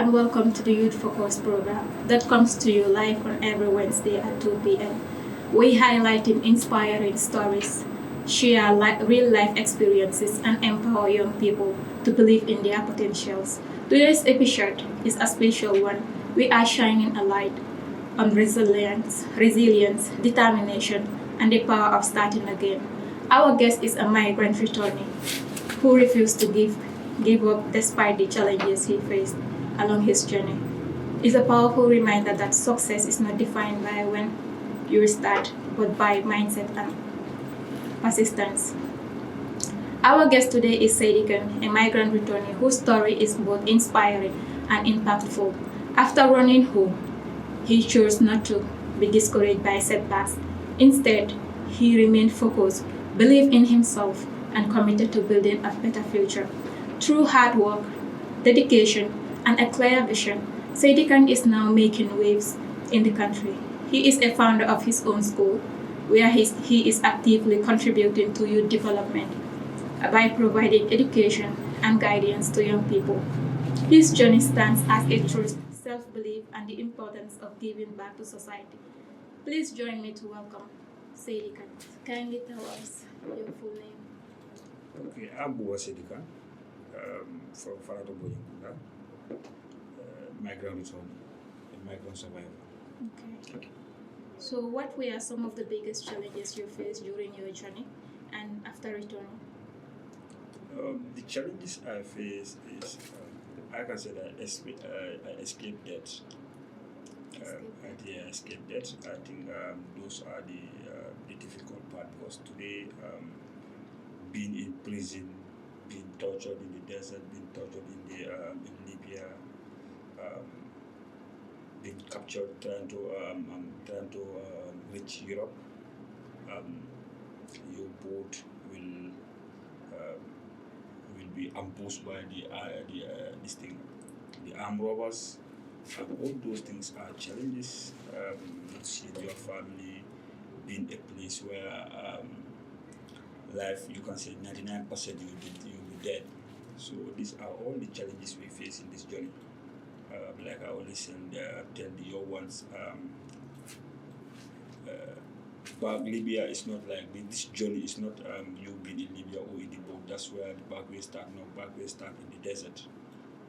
and welcome to the Youth Focus program that comes to you live on every Wednesday at 2 p.m. We highlight inspiring stories, share real life experiences, and empower young people to believe in their potentials. Today's episode is a special one. We are shining a light on resilience, determination, and the power of starting again. Our guest is a migrant returnee who refused to give up despite the challenges he faced along his journey. It's a powerful reminder that success is not defined by when you start, but by mindset and persistence. Our guest today is Sadikan, a migrant returnee whose story is both inspiring and impactful. After running home, he chose not to be discouraged by setbacks. Instead, he remained focused, believed in himself, and committed to building a better future. Through hard work, dedication, and a clear vision, Sadikan is now making waves in the country. He is a founder of his own school, where he is actively contributing to youth development by providing education and guidance to young people. His journey stands as a true self-belief and the importance of giving back to society. Please join me to welcome Sadikan. Kindly tell us your full name. Okay, I'm Buwa Sedika from Farato Boyakunda, migrant return, a migrant survivor. Okay. So, what were some of the biggest challenges you faced during your journey and after returning? The challenges I face is, I can say that I escaped death. I escaped death. I think those are the difficult part because today, being in prison, being tortured in the desert, being tortured in Libya, um, being captured, trying to reach Europe. Your boat um, will be ambushed by this thing, the armed robbers. All those things are challenges. Not seeing your family, being a place where life, you can say 99% you'll be dead. So these are all the challenges we face in this journey. Like I always tell the young ones, back Libya is not like this journey is not you being in Libya or in the boat. That's where the back way start. No, back way start in the desert,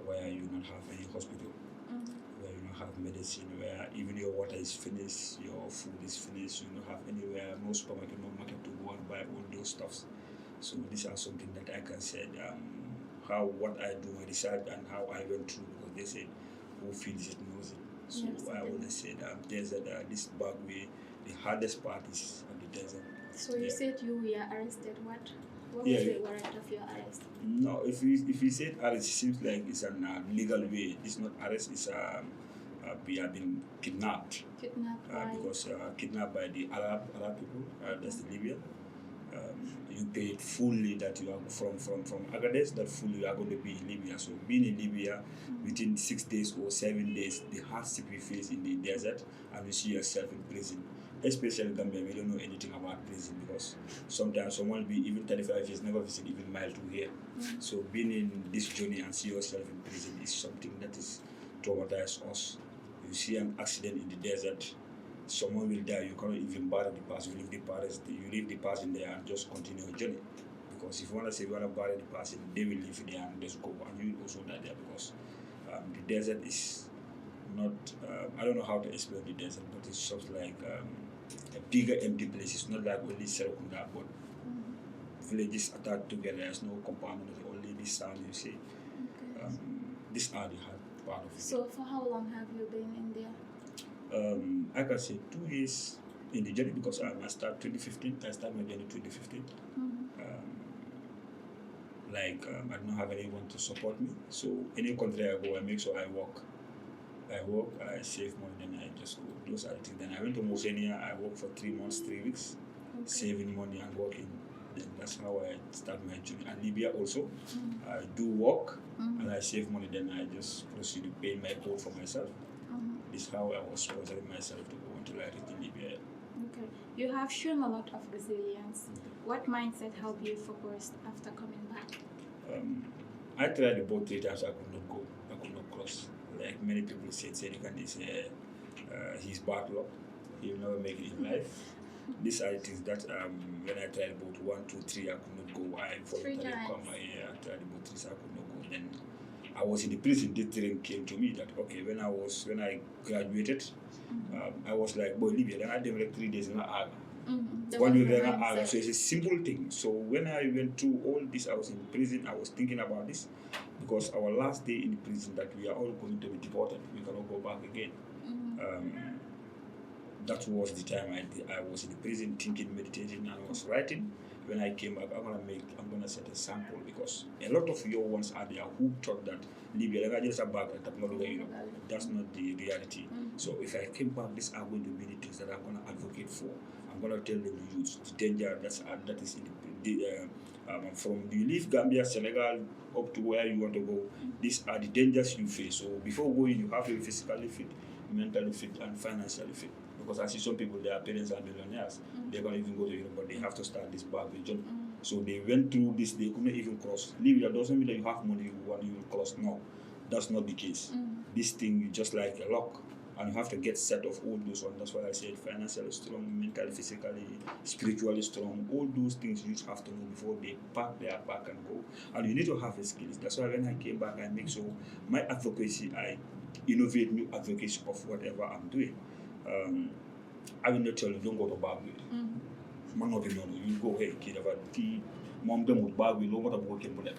where you don't have any hospital, where you don't have medicine, where even your water is finished, your food is finished, you don't have anywhere, no supermarket, no market to go and buy all those stuffs. So these are something that I can say how what I do my research and how I went through because they said who feels it knows it. So Yes, I always say that desert this back way the hardest part is at the desert. So you said you were arrested. What Yeah, was the yeah. warrant of your arrest? No, if you said arrest, it seems like it's an legal way. It's not arrest. It's we have been kidnapped. Kidnapped by Because kidnapped by the Arab people. That's the Libyan. You paid fully that you are from Agadez that fully you are going to be in Libya. So being in Libya within 6 days or 7 days, the hardship you face in the desert and you see yourself in prison. Especially Gambia, we don't know anything about prison because sometimes someone will be even 35 years never visit even mile to here. So being in this journey and see yourself in prison is something that is traumatized us. You see an accident in the desert, someone will die, you cannot even bury the person, you leave the person there and just continue your journey. Because if you want to say you want to bury the person, they will leave you there and just go and you will also die there because the desert is not, I don't know how to explain the desert, but it's just like a bigger empty place. It's not like only Serekunda, but villages attached together. There's no compound, only this sound you see. Okay. These are the hard part of it. So for how long have you been in there? I can say 2 years in the journey because I started 2015. I started my journey 2015. I don't have anyone to support me. So any country I go, I make sure I work. I save money, then I just go. Those are the things. Then I went to Mauritania. I worked for 3 months, 3 weeks, saving money and working. Then that's how I start my journey. And Libya also, I do work and I save money. Then I just proceed to pay my boat for myself. This is how I was sponsoring myself to go until I reached Libya. Okay. You have shown a lot of resilience. What mindset helped you focus after coming back? I tried the boat 3 times. I could not go. I could not cross. like many people said, Senegal is his bad luck. He will never make it in life. These are the things that when I tried about 1, 2, 3, I could not go. I voluntarily come. I tried about 3, so I could not go. Then I was in the prison. This dream came to me that okay, when I graduated, I was like, boy, Libya. Then I did like 3 days in Aga. 1 week in Aga. So it's a simple thing. So when I went through all this, I was in prison. I was thinking about this because our last day in prison that we are all going to be deported. We cannot go back again. That was the time I was in the prison thinking, meditating, and I was writing. When I came back, I'm gonna set a sample because a lot of your ones are there who thought that Libya, like I just back that's not the reality. So if I came back, these are going to be the things that I'm gonna advocate for. I'm gonna tell the youth the danger that is in from you leave Gambia, Senegal, up to where you want to go. These are the dangers you face. So before going, you have to be physically fit, mentally fit, and financially fit. Because I see some people, their parents are millionaires. They can't even go to Europe, but they have to start this back region. So they went through this, they couldn't even cross. Libya doesn't mean that you have money, you will cross. No, that's not the case. This thing is just like a lock, and you have to get set of all those ones. That's why I said financially strong, mentally, physically, spiritually strong. All those things you have to know before they pack their back and go. And you need to have the skills. That's why when I came back, I make sure my advocacy, I innovate new advocacy of whatever I'm doing. I will not tell you don't go to Bagwe. You go, hey kid, mom them with Bagwe, no matter what can put.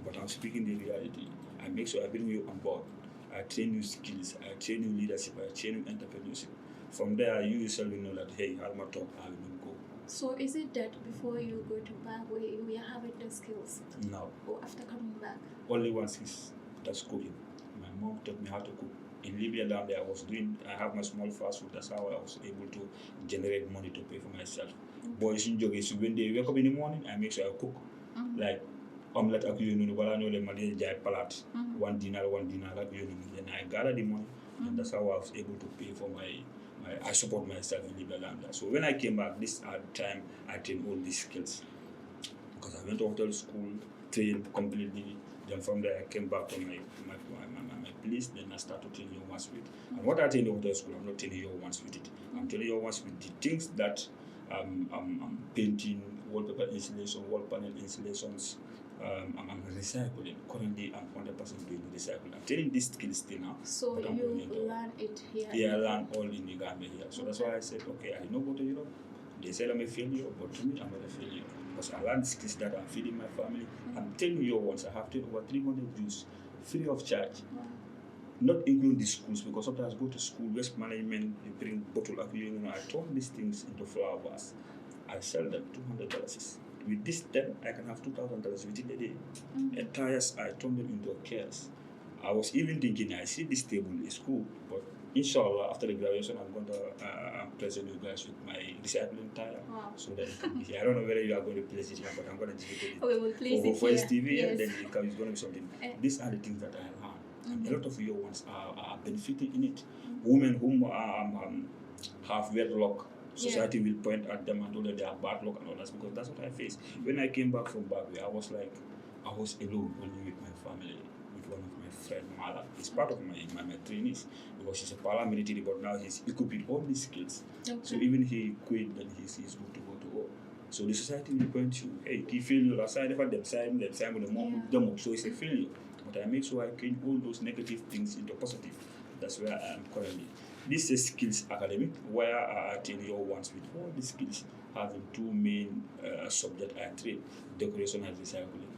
But I'm speaking the reality. I make sure I bring you on board. I train you skills, I train you leadership, I train you entrepreneurship. From there, you yourself will know that hey, I'll not talk, I will not go. So is it that before you go to Bagwe, you are having the skills? No. Or after coming back? Only one skill, that's cooking. My mom taught me how to cook. In Libya down there, I have my small fast food. That's how I was able to generate money to pay for myself. Boys in Jogi, so when they wake up in the morning, I make sure I cook. Like omelette, but I know the jai palat. One dinar, then I gather the money, and that's how I was able to pay for I support myself in Libya down there. So when I came back, this time I trained all these skills. Because I went to hotel school, trained completely. Then from there, I came back to my place. Then I started training your ones with. And what I train in hotel school, I'm not training your ones with it. I'm training your ones with the things that I'm painting, wallpaper installation, wall panel installations. I'm recycling. Currently, I'm 100% doing recycling. I'm training these skills still now. So you learn it here? Yeah, I learn all in the Gambia here. So that's why I said, okay, I know go to Europe. They said I'm a failure, but to me, I'm not a failure. Because I learned skills that I'm feeding my family. I'm telling you once, I have taken over 300 Jews free of charge. Not including the schools, because sometimes I go to school, waste management, they bring bottle of I turn these things into flower vase. I sell them $200. With this, then I can have $2,000 within a day. At tires, I turn them into cares. I was even thinking, I see this table is cool, but inshallah, after the graduation, I'm going to present you guys with my recycling tire. So that it can be here. I don't know whether you are going to place it here, but I'm going to give it we will place it for here. TV, Yes. and then it's going to be something. These are the things that I learned. And a lot of your ones are benefiting in it. Women whom have wedlock, society will point at them and tell them they are bad luck and all that, because that's what I faced. When I came back from Bagwe, I was alone only with my family, with one of my friends, Mala. He's part of my trainees, because he's a paramilitary, but now he's equipped with all these skills. So even he quit, then he's good to go to war. So the society will point to, hey, key failure, aside for them sign with the mom, so it's a failure. But I make sure I change all those negative things into positive. That's where I am currently. This is Skills Academy, where I train your ones with all the skills, having two main subjects I train, decoration and recycling.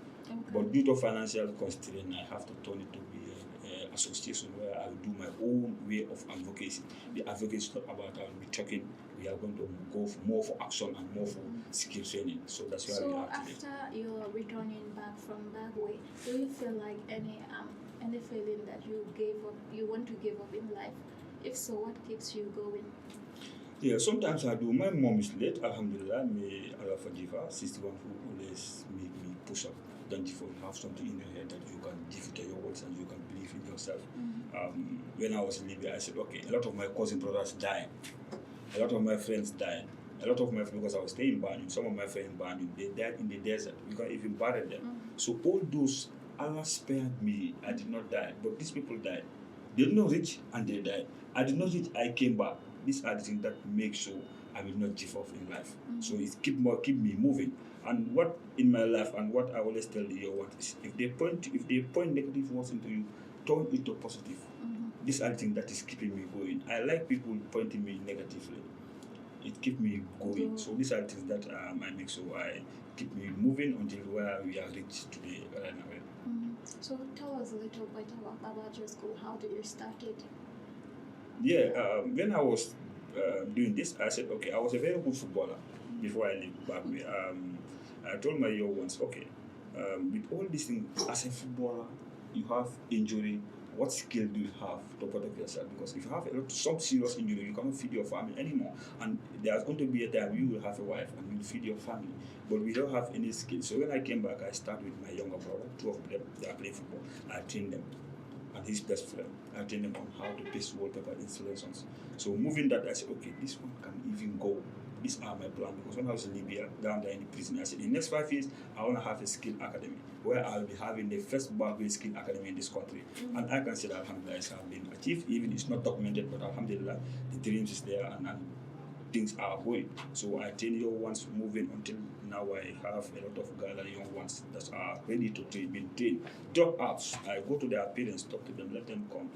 But due to financial constraint, I have to turn it to be an association where I will do my own way of advocacy. The advocacy is not about I will be talking. We are going to go more for action and more for skill training. So that's where we are today. So after you're returning back from Bagwe, do you feel like any feeling that you want to give up in life? If so, what keeps you going? Yeah, sometimes I do. My mom is late, alhamdulillah, may Allah forgive her. She's the one who always make me push up. Don't you have something in your head that you can give it to your words and you can believe in yourself. When I was in Libya, I said, okay, a lot of my cousin brothers died. A lot of my friends died. A lot of my friends, because I was staying in Banjul, some of my friends in Banjul, they died in the desert. We can't even bury them. So all those, Allah spared me. I did not die, but these people died. They did not reach and they died. I did not reach, I came back. These are the things that make sure I will not give up in life. So it keep me moving. And what in my life and what I always tell the young ones is if they point negative words into you, turn it to positive. These are the things that is keeping me going. I like people pointing me negatively. It keeps me going. So these are the things that I make sure I keep me moving until where we are reached today right now. So tell us a little bit about your school. How did you start it? Yeah, when I was doing this, I said, okay, I was a very good footballer before I left back. I told my young ones, okay, with all these things, as a footballer, you have injury. What skill do you have to protect yourself? Because if you have some serious injury, you cannot feed your family anymore. And there's going to be a time you will have a wife and you'll feed your family. But we don't have any skill. So when I came back, I started with my younger brother, two of them, they are playing football. I trained them. And his best friend, I trained them on how to paste wallpaper installations. So moving that, I said, okay, this one can even go. These are my plan. Because when I was in Libya, down there in the prison, I said, in the next 5 years, I want to have a skill academy where I'll be having the first Bagwe skill academy in this country. And I can say that alhamdulillah, it's been achieved. Even it's not documented, but alhamdulillah, the dreams is there and things are going. So I train young ones moving until now I have a lot of Gala young ones that are ready to train, been trained. Dropouts, I go to their parents, talk to them, let them come.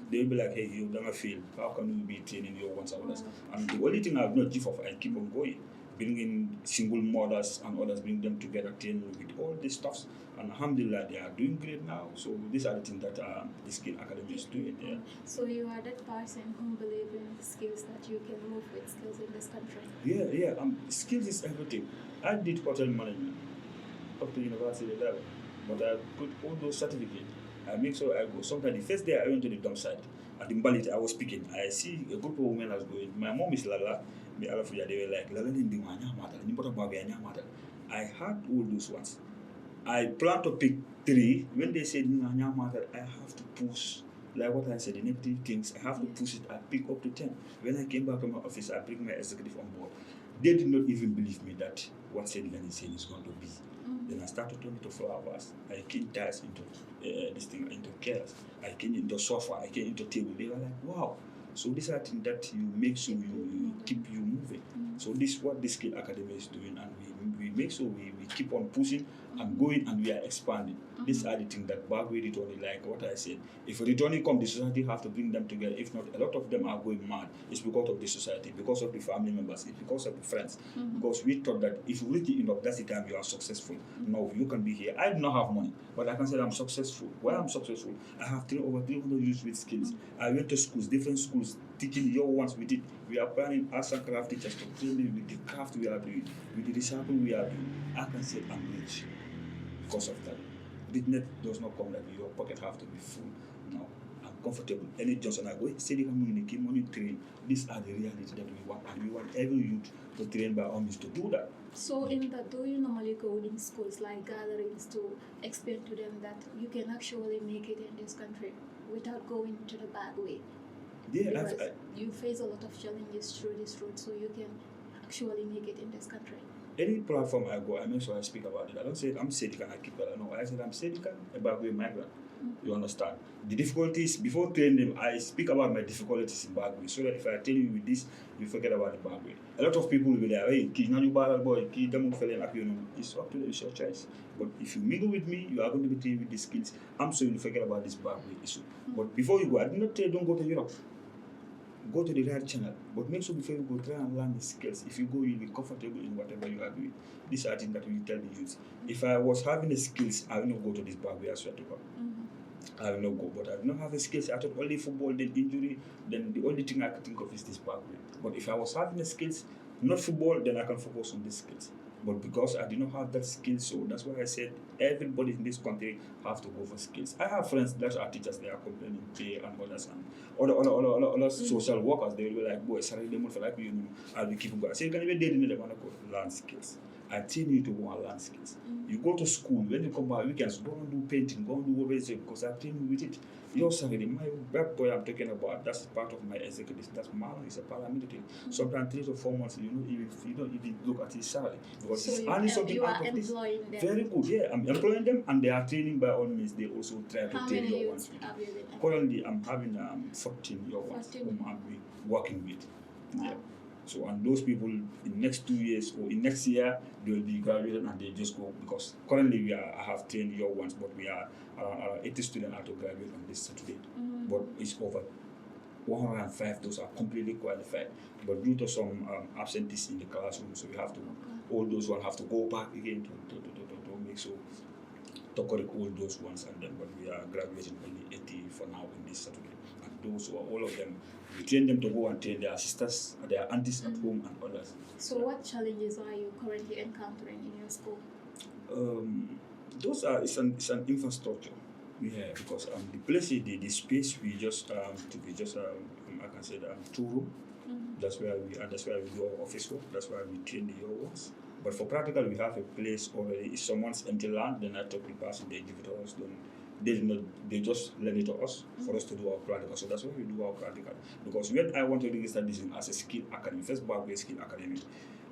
They'll be like, hey, you don't feel, how can you be training young ones and others? And the only thing I've not give up, I keep on going. Bringing single mothers and others, bring them together, training with all these stuffs. And alhamdulillah, they are doing great now. So these are the things that the Skill Academy is doing. Yeah. So you are that person who believes in skills that you can move with skills in this country? Yeah. Skills is everything. I did hotel management up to university level, but I put all those certificates. I make sure I go. Sometimes the first day I went to the dump site at the Mbalit, I was speaking. I see a group of women as going. My mom is Lala. They were like, Lala didn't I had all those ones. I plan to pick 3. When they said I have to push. Like what I said, the negative things, I have to push it. I pick up to 10. When I came back to my office, I bring my executive on board. They did not even believe me that what Sedigan is saying is going to be. Then I started turning to flowers. I came tiles into this thing, into chairs. I came into sofa. I came into table. They were like, wow. So these are things that you make sure you keep you moving. So this is what the Skill Academy is doing, and we make sure we keep on pushing and going, and we are expanding. These are the things that Bagwe returning, like what I said. If a returning come, the society have to bring them together. If not, a lot of them are going mad. It's because of the society, because of the family members, it's because of the friends. Because we thought that if you reach enough, that's the time you are successful. No, you can be here. I do not have money, but I can say I'm successful. Why I'm successful? I have over 300 youths with skills. I went to schools, different schools, teaching young ones with it. We are planning arts and craft teachers to train me with the craft we are doing, with the recycle we are doing. I can say I'm rich because of that. Business does not come like your pocket have to be full. No, I'm comfortable. Any Johnson I go, say the community, money train. These are the reality that we want, and we want every youth to train by all means to do that. So in that, do you normally go in schools like gatherings to explain to them that you can actually make it in this country without going to the bad way? Yeah, because you face a lot of challenges through this road, so you can actually make it in this country. Any platform I go, I make sure I speak about it. I don't say I'm Sedikan, I keep it. No, I said I'm Sedikan, a Bagwe migrant. You understand? The difficulties, before training them, I speak about my difficulties in Bagwe, so that if I tell you with this, you forget about the Bagwe. A lot of people will be like, hey, it's up to you, it's your choice. But if you mingle with me, you are going to be trained with the skills. I'm sorry you forget about this Bagwe issue. But before you go, I do not tell you don't go to Europe. Go to the right channel, but make sure before you go, try and learn the skills. If you go, you'll be comfortable in whatever you are doing. These are things that we tell the youth. If I was having the skills, I will not go to this Bagwe, I swear to God. I will not go, but I will not have the skills. I thought only football, then injury, then the only thing I can think of is this Bagwe. But if I was having the skills, not football, then I can focus on these skills. But because I did not have that skill, so that's why I said everybody in this country have to go for skills. I have friends that are teachers, they are complaining, pay and others, and other social workers, they will be like, boy, sorry, they will feel like I'll be keeping going. So you can even they want to go learn skills. I train you to go and learn skills. You go to school, when you come back weekends, go and do painting, go and do whatever it is, because I train you with it. Your salary, my web boy I'm talking about, that's part of my executive. That's Marlon, he's a paramilitary. Sometimes 3 to 4 months, you don't even look at his salary. Because So it's earning something you out are of this. employing them. Very good, yeah. I'm employing them and they are training by all means. They also try to How train many your ones. youths have you been? Currently, I'm having 14 year ones 14. whom I'll be working with. Yeah. Wow. So, and those people in next 2 years or in next year, they will be graduated and they just go, because currently I have 10 year ones, but we are 80 students are to graduate on this Saturday. But it's over 105, those are completely qualified. But due to some absentees in the classroom, so we have to, all those ones have to go back again to make sure, to correct all those ones, and then, but we are graduating only 80 for now in this Saturday. And those who are all of them, we train them to go and train their sisters, their aunties at home and others. So what challenges are you currently encountering in your school? Those are, it's an infrastructure. Yeah, because the place, the space we just took is just I can say 2 room. That's where we are. That's where we do our office work. That's where we train the young ones. But for practical, we have a place already. If someone's empty land, then I talk to the person, they give it to us. Then they just lend it to us for us to do our practical. So that's why we do our practical. Because when I want to register this as a skill academy, first Bagwe Skill Academy,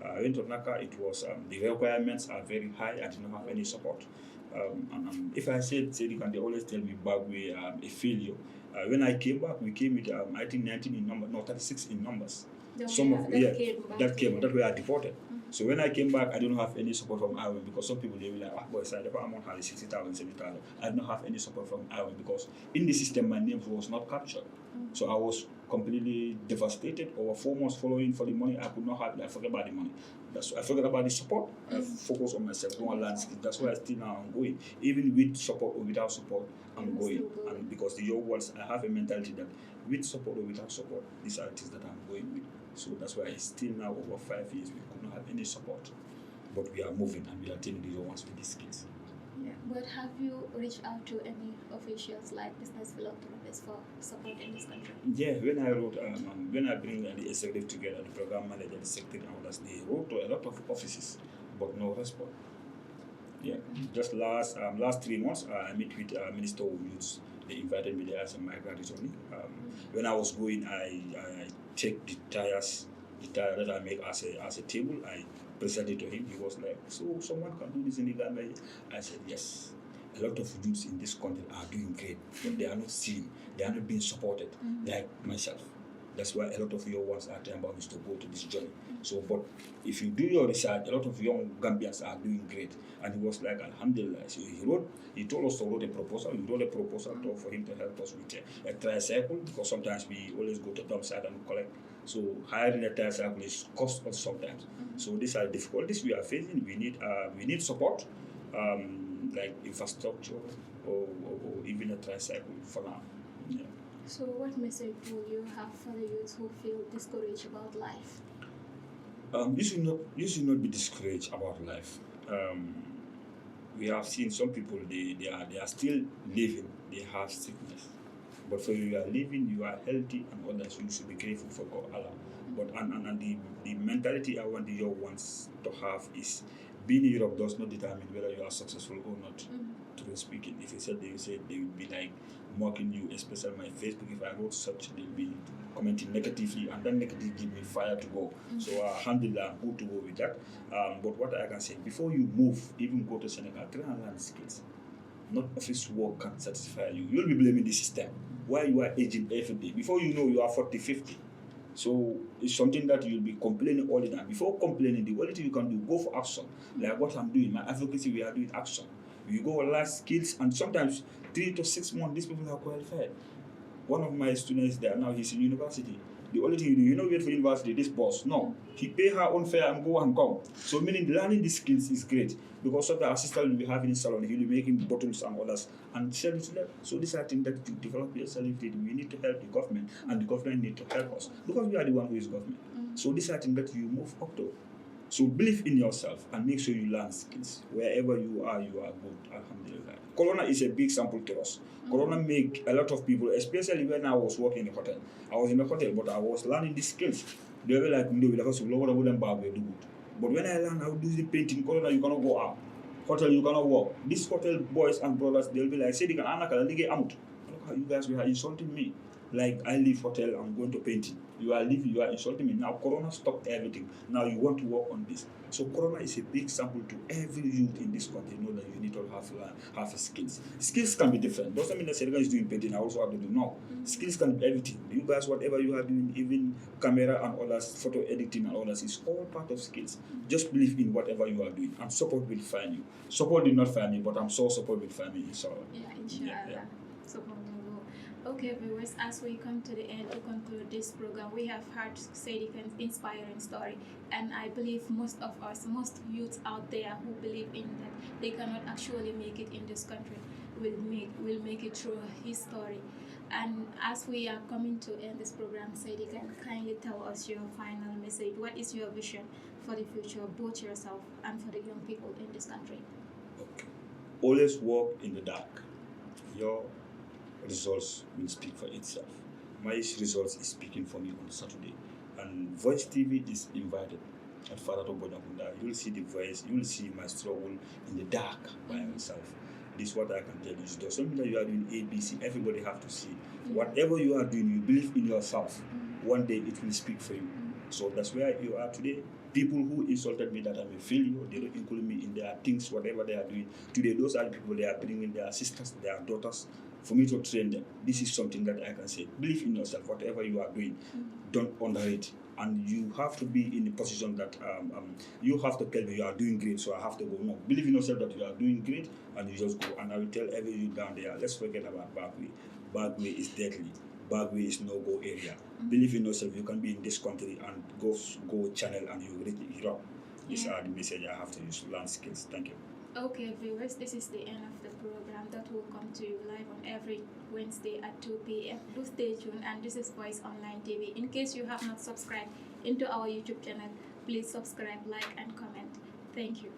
I went to NACA. It was the requirements are very high. I did not have any support. And if I said they always tell me Bagwe a failure. When I came back, we came with I think 19 in number, no 36 in numbers. Some of that came, that were deported. So when I came back, I didn't have any support from IOM, because some people they were like, boys, I never amount had 60,000, 70,000. I did not have any support from IOM because in the system my name was not captured. So I was completely devastated. Over 4 months following for the money, I could not have it. I forgot about the money. I forgot about the support. I focused on myself, go and learn skills. That's why I still now I'm going. Even with support or without support, I'm going. And because the young ones, I have a mentality that with support or without support, these are things that I'm going with. So that's why it's still now over 5 years, we could not have any support. But we are moving and we are taking the young ones with these skills. Yeah, but have you reached out to any officials like business philanthropists for support in this country? Yeah, when I wrote, when I bring the executive together, the program manager, the secretary, and others, they wrote to a lot of offices, but no response. Yeah, just last 3 months, I met with Minister of Youth. They invited me there as a migrant only. When I was going, I checked the tire that I make as a table. I presented to him. He was like, so someone can do this in the Gambia? I said, yes. A lot of youths in this country are doing great, but they are not seen. They are not being supported, like myself. That's why a lot of your ones are trying to go to this journey. So, but if you do your research, a lot of young Gambians are doing great. And he was like, Alhamdulillah. So he told us to write a proposal. We wrote a proposal for him to help us with a tricycle, because sometimes we always go to dump site and collect. So hiring a tricycle is cost us sometimes. So these are difficulties we are facing. We need support, like infrastructure or even a tricycle for now. Yeah. So what message will you have for the youth who feel discouraged about life? You should not be discouraged about life. We have seen some people, they are still living, they have sickness. But for you are living, you are healthy, and others, you should be grateful for God, Allah. But and the mentality I want the young ones to have is, being in Europe does not determine whether you are successful or not. Truly speaking, if you said they will be like mocking you, especially on my Facebook. If I wrote such, they'll be commenting negatively, and that negative give me fire to go. So alhamdulillah, I'm good to go with that. But what I can say, before you move, even go to Senegal, try and learn skills. Not office work can satisfy you. You'll be blaming the system. Why you are aging every day? Before you know, you are 40, 50. So it's something that you'll be complaining all the time. Before complaining, the only thing you can do, go for action. Like what I'm doing, my advocacy, we are doing action. We go learn skills, and sometimes 3 to 6 months, these people are qualified. One of my students there now, he's in university. The only thing you do, wait for university, this boss. No, he pay her own fare and go and come. So meaning learning the skills is great, because of the assistant will be having in salon, he'll be making bottles and others and sell it to them. So this is a thing that to develop yourself, we need to help the government, and the government need to help us, because we are the one who is government. So this is a thing that you move up to. So believe in yourself and make sure you learn skills. Wherever you are good. Alhamdulillah. Corona is a big sample to us. Corona make a lot of people, especially when I was working in a hotel. I was in a hotel, but I was learning these skills. They were like, But when I learn how to do the painting, color, you cannot go out. Hotel, you cannot walk. These hotel boys and brothers, they'll be like, say, you guys were insulting me. Like, I leave hotel, I'm going to painting. You are leaving, you are insulting me. Now, Corona stopped everything. Now, you want to work on this. So, Corona is a big sample to every youth in this country. Know that you need to have skills. Skills can be different. Doesn't mean that Senegal is doing painting, I also have to do. No. Skills can be everything. You guys, whatever you are doing, even camera and others, photo editing and others, is all part of skills. Just believe in whatever you are doing, and support will find you. Support did not find me, but I'm sure support will find me, inshallah. Yeah, inshallah. Support will go. Okay, viewers, as we come to the end to conclude this program, we have heard Sadiq's inspiring story, and I believe most of us, most youths out there who believe in that they cannot actually make it in this country, will make it through his story. And as we are coming to end this program, Sadiq, can kindly tell us your final message. What is your vision for the future, both yourself and for the young people in this country? Okay. Always walk in the dark. Your results will speak for itself. My results is speaking for me on Saturday. And Voice TV is invited at Farato Bodakunda. You will see the voice, you will see my struggle in the dark by myself. This is what I can tell you. It doesn't mean that you are doing ABC. Everybody have to see. Whatever you are doing, you believe in yourself. One day it will speak for you. So that's where you are today. People who insulted me that I'm a failure, they don't include me in their things, whatever they are doing. Today, those are the people they are bringing their sisters, their daughters, for me to train them. This is something that I can say. Believe in yourself, whatever you are doing. Don't underrate. And you have to be in the position that you have to tell me you are doing great, so I have to go. No, believe in yourself that you are doing great, and you just go. And I will tell every youth down there, let's forget about backway. Backway is deadly. Backway is no-go area. Believe in yourself. You can be in this country and go channel and you reach Europe. These are the message I have to use. Learn skills. Thank you. Okay, viewers, this is the end of the program that will come to you live on every Wednesday at 2 p.m. Do stay tuned, and this is Voice Online TV. In case you have not subscribed into our YouTube channel, please subscribe, like, and comment. Thank you.